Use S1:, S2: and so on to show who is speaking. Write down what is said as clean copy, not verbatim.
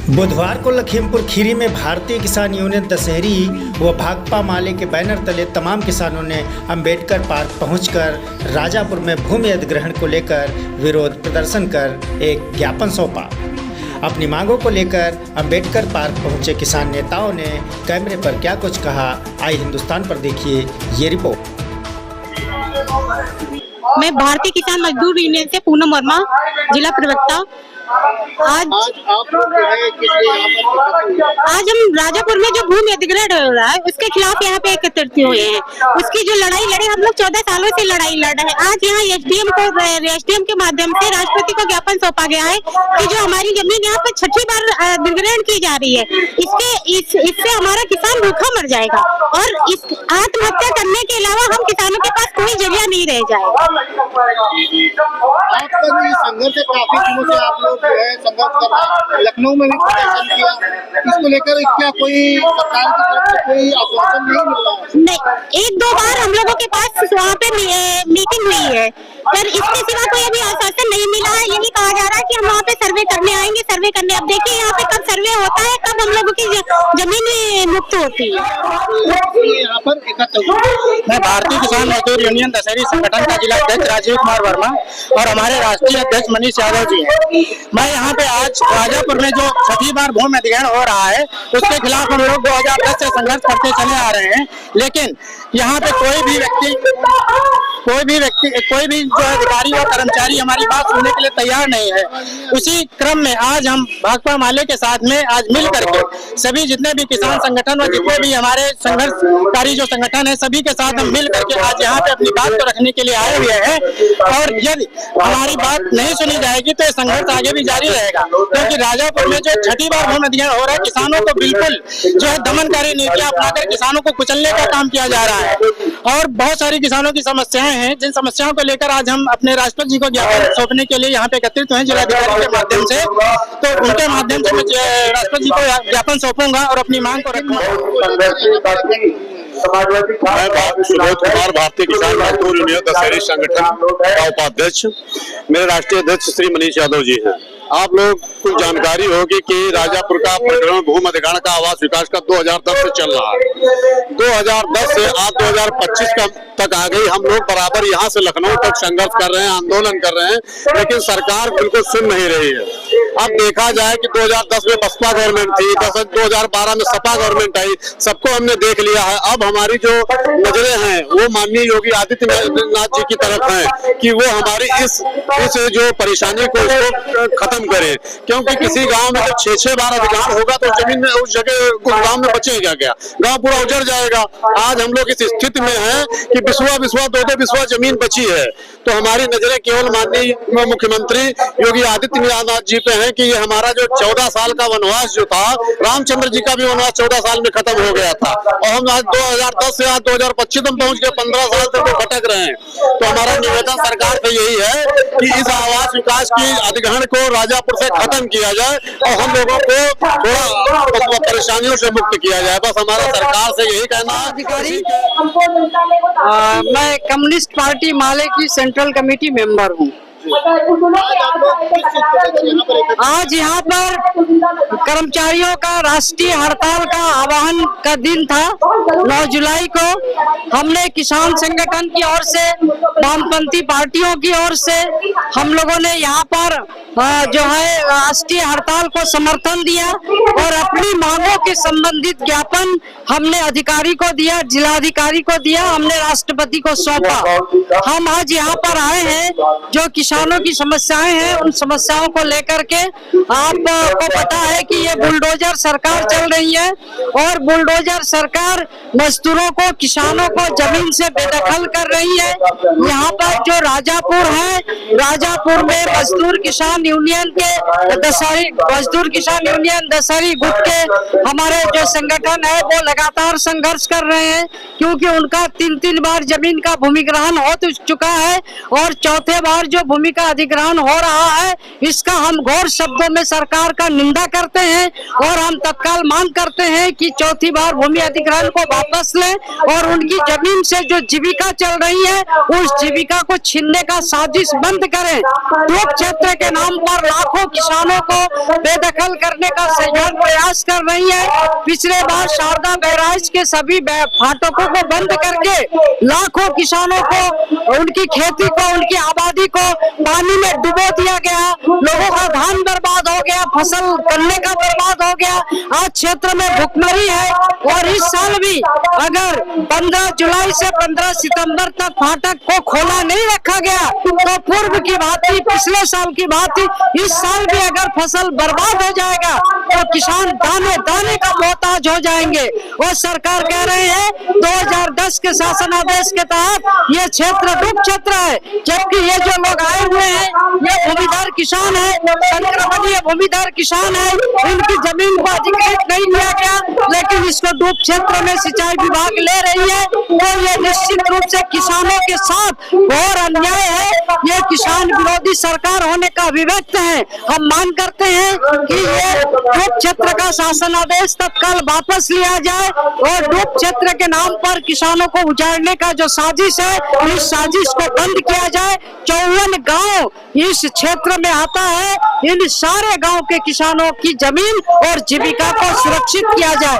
S1: बुधवार को लखीमपुर खीरी में भारतीय किसान यूनियन दशहरी व भाकपा माले के बैनर तले तमाम किसानों ने अंबेडकर पार्क पहुंचकर राजापुर में भूमि अधिग्रहण को लेकर विरोध प्रदर्शन कर एक ज्ञापन सौंपा। अपनी मांगों को लेकर अंबेडकर पार्क पहुंचे किसान नेताओं ने कैमरे पर क्या कुछ कहा, आई हिंदुस्तान पर देखिए ये रिपोर्ट।
S2: मैं भारतीय किसान मजदूर यूनियन से पूनम वर्मा, जिला प्रवक्ता। आज हम राजापुर में जो भूमि अधिग्रहण हो रहा है उसके खिलाफ यहाँ पे एकत्रित हुए हैं। उसकी जो लड़ाई लड़े, हम लोग 14 सालों से लड़ाई लड़ रहे हैं। आज यहाँ एसडीएम के माध्यम से राष्ट्रपति को ज्ञापन सौंपा गया है कि जो हमारी जमीन यहाँ पे छठी बार अधिग्रहण की जा रही है, इससे हमारा किसान भूखा मर जाएगा और इस आत्महत्या करने के अलावा हम किसानों के पास कोई जरिया नहीं रह जाएगा।
S3: संघर्ष काफी दिनों से आप लोग जो है संघर्ष कर रहे हैं, लखनऊ में भी प्रदर्शन किया, इसको लेकर क्या कोई सरकार की तरफ से कोई आश्वासन नहीं मिल रहा है?
S2: नहीं, एक दो बार हम लोगों के पास वहाँ पे मीटिंग हुई है, पर इसके सिवा कोई अभी आश्वासन नहीं मिला है। यही कहा जा रहा है कि हम वहाँ पे सर्वे करने आएंगे, सर्वे करने। अब देखिए यहाँ पे कब सर्वे होता है, कब हम लोगों की जमीन मुक्त होती है।
S3: यहाँ पर
S4: मैं भारतीय किसान मजदूर यूनियन दशहरी संगठन का जिला अध्यक्ष राजीव कुमार वर्मा और हमारे राष्ट्रीय अध्यक्ष मनीष यादव जी हैं। मैं यहाँ पे आज राजापुर में जो छठी बार भूमि अधिग्रहण हो रहा है उसके खिलाफ हम लोग 2010 से संघर्ष करते चले आ रहे हैं, लेकिन यहाँ पे कोई भी जो अधिकारी और कर्मचारी हमारी बात सुनने के लिए तैयार नहीं है। उसी क्रम में आज हम भाकपा माले के साथ में आज मिल करके सभी जितने भी किसान संगठन और जितने भी हमारे संघर्षकारी जो संगठन है सभी के साथ हम मिल करके आज यहाँ पे अपनी बात को रखने के लिए आए हुए हैं। और यदि हमारी बात नहीं सुनी जाएगी तो संघर्ष आगे भी जारी रहेगा, क्योंकि राजापुर में जो छठी बार भूमि अधिग्रहण हो रहा है, किसानों को बिल्कुल जो है दमनकारी नीतियां अपनाकर किसानों को कुचलने का काम किया जा रहा है। और बहुत सारी किसानों की समस्याएं हैं, जिन समस्याओं को लेकर आज हम अपने राष्ट्रपति जी को ज्ञापन सौंपने के लिए यहाँ पे एकत्रित हुए हैं जिलाधिकारी के माध्यम से। तो उनके माध्यम से मैं राष्ट्रपति जी को ज्ञापन सौंपूंगा और अपनी मांग को रखूंगा।
S5: मैं सुबोध कुमार, भारतीय किसान मजदूर यूनियन दशहरी संगठन का उपाध्यक्ष। मेरे राष्ट्रीय अध्यक्ष श्री मनीष यादव जी हैं। आप लोग को जानकारी होगी कि राजापुर का प्रकरण भूमि अधिग्रहण का आवास विकास का 2010 से चल रहा है। 2010 से आज 2025 तक आ गई। हम लोग बराबर यहाँ से लखनऊ तक संघर्ष कर रहे हैं, आंदोलन कर रहे हैं, लेकिन सरकार बिल्कुल सुन नहीं रही है। अब देखा जाए कि 2010 में बसपा गवर्नमेंट थी, 2012 में सपा गवर्नमेंट आई, सबको हमने देख लिया है। अब हमारी जो नजरें हैं वो माननीय योगी आदित्यनाथ जी की तरफ हैं कि वो हमारी इस जो परेशानी को इसको खत्म करे, क्योंकि किसी गांव में जब 6 बार अधिग्रहण होगा तो जमीन में उस जगह उस गांव में बचेगा क्या? गांव पूरा उजड़ जाएगा। आज हम लोग इस स्थिति में हैं कि बिस्वा 2 बिस्वा जमीन बची है। तो हमारी नजरें केवल माननीय मुख्यमंत्री योगी आदित्यनाथ जी पे हैं कि ये हमारा जो 14 साल का वनवास जो था, रामचंद्र जी का भी वनवास 14 साल में खत्म हो गया था और हम आज 2010 से आज 2025 में पहुंच गए, 15 साल से वो भटक रहे हैं। तो हमारा निवेदन सरकार से यही है कि इस आवास विकास की अधिग्रहण को राजापुर से खत्म किया जाए और हम लोगों को थोड़ा परेशानियों से मुक्त किया जाए। बस हमारा सरकार से यही कहना है।
S6: मैं कम्युनिस्ट पार्टी माले की सेंट्रल कमेटी मेंबर हूँ। आज यहाँ पर कर्मचारियों का राष्ट्रीय हड़ताल का आह्वान का दिन था। 9 जुलाई को हमने किसान संगठन की ओर से, वामपंथी पार्टियों की ओर से हम लोगों ने यहाँ पर जो है राष्ट्रीय हड़ताल को समर्थन दिया और अपनी मांगों के संबंधित ज्ञापन हमने अधिकारी को दिया, जिलाधिकारी को दिया, हमने राष्ट्रपति को सौंपा। हम आज यहाँ पर आए हैं, जो किसानों की समस्याएं हैं उन समस्याओं को लेकर के। आपको पता है कि ये बुलडोजर सरकार चल रही है और बुलडोजर सरकार मजदूरों को, किसानों को जमीन से बेदखल कर रही है। यहाँ पर जो राजापुर है, राजापुर में मजदूर किसान यूनियन दशहरी गुट के हमारे जो संगठन है वो लगातार संघर्ष कर रहे हैं, क्योंकि उनका 3 बार जमीन का भूमिग्रहण हो चुका है और चौथे बार जो भूमि का अधिग्रहण हो रहा है, इसका हम घोर शब्दों में सरकार का निंदा करते हैं और हम तत्काल मांग करते हैं कि चौथी बार भूमि अधिग्रहण को वापस लें और उनकी जमीन से जो जीविका चल रही है उस जीविका को छीनने का साजिश बंद करें। टोक क्षेत्र के नाम पर लाखों किसानों को बेदखल करने का सजग प्रयास कर रही है। पिछले बार शारदा बैराज के सभी फाटकों को बंद करके लाखों किसानों को, उनकी खेती को, उनकी आबादी को पानी में डुबो दिया गया। लोगों का धान बर्बाद हो गया, फसल गन्ने का बर्बाद हो गया। आज क्षेत्र में भुखमरी है और इस साल भी अगर 15 जुलाई से 15 सितंबर तक फाटक को खोला नहीं रखा गया तो पूर्व की भांति, पिछले साल की भांति इस साल भी अगर फसल बर्बाद हो जाएगा तो किसान दाने दाने का मोहताज हो जाएंगे। और सरकार कह रही है 2010 के शासन आदेश के तहत ये क्षेत्र डूब क्षेत्र है, जबकि ये जो लोग आए हुए हैं ये भूमिदार किसान है, संक्रमणीय भूमिदार किसान है। इनकी जमीन को अधिकृत नहीं किया गया लेकिन इसको डूब क्षेत्र में सिंचाई विभाग ले रही है। तो ये निश्चित रूप से किसानों के साथ घोर अन्याय है। ये किसान विरोधी सरकार होने का अभिव्यक्त है। हम मांग करते हैं कि ये डूब क्षेत्र का शासन आदेश तत्काल वापस लिया जाए और डूब क्षेत्र के नाम पर किसानों को उजाड़ने का जो साजिश है इस साजिश को बंद किया जाए। 54 गांव इस क्षेत्र में आता है, इन सारे गांव के किसानों की जमीन और जीविका को सुरक्षित किया जाए।